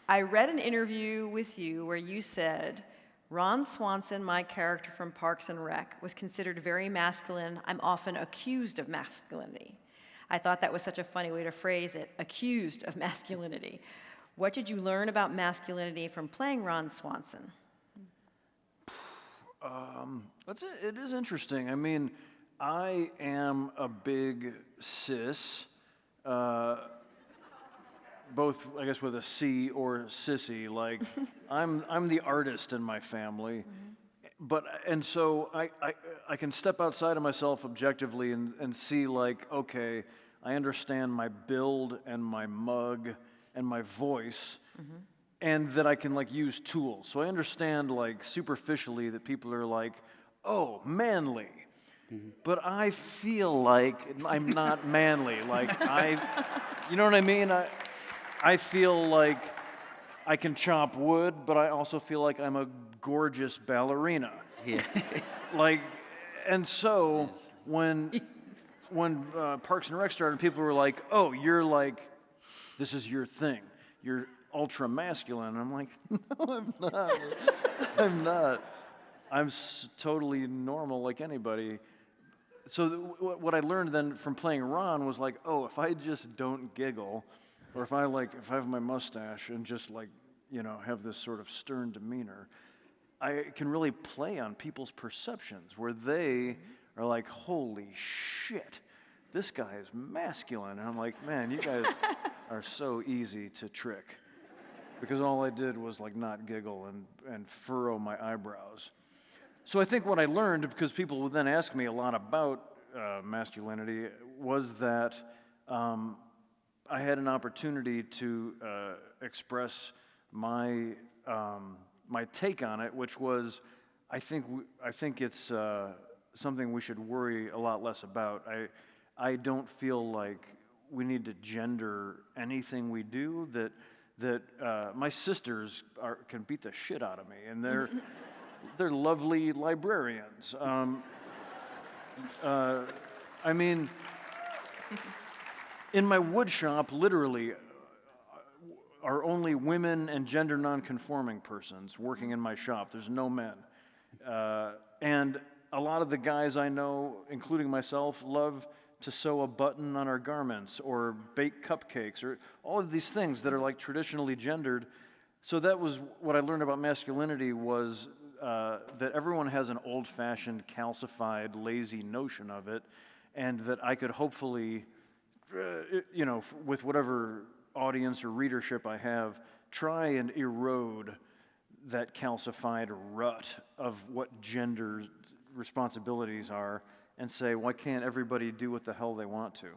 I read an interview with you where you said, Ron Swanson, my character from Parks and Rec, was considered very masculine. I'm often accused of masculinity. I thought that was such a funny way to phrase it, accused of masculinity. What did you learn about masculinity from playing Ron Swanson? It is interesting. I mean, I am a big cis, both, I guess, with a C or sissy. Like, I'm the artist in my family, and so I can step outside of myself objectively and see, like, okay, I understand my build and my mug and my voice, and that I can, like, use tools. So I understand, like, superficially that people are like, oh, manly. But I feel like I'm not manly. Like, you know what I mean? I feel like I can chop wood, but I also feel like I'm a gorgeous ballerina. Yeah. Like, and so when Parks and Rec started, people were like, oh, you're like, this is your thing. You're ultra masculine. And I'm like, no, I'm not. I'm not. I'm totally normal like anybody. So what I learned then from playing Ron was like, oh, if I just don't giggle, or if I have my mustache and just, like, you know, have this sort of stern demeanor, I can really play on people's perceptions where they are like, holy shit, this guy is masculine. And I'm like, man, you guys are so easy to trick, because all I did was, like, not giggle and furrow my eyebrows. So I think what I learned, because people would then ask me a lot about masculinity, was that I had an opportunity to express my take on it, which was, I think it's something we should worry a lot less about. I don't feel like we need to gender anything we do. That my sisters can beat the shit out of me, and they're lovely librarians. I mean, in my wood shop, literally, are only women and gender non-conforming persons working in my shop. There's no men. And a lot of the guys I know, including myself, love to sew a button on our garments or bake cupcakes or all of these things that are, like, traditionally gendered. So that was what I learned about masculinity, was that everyone has an old-fashioned, calcified, lazy notion of it, and that I could hopefully, you know, with whatever audience or readership I have, try and erode that calcified rut of what gender responsibilities are, and say, why can't everybody do what the hell they want to?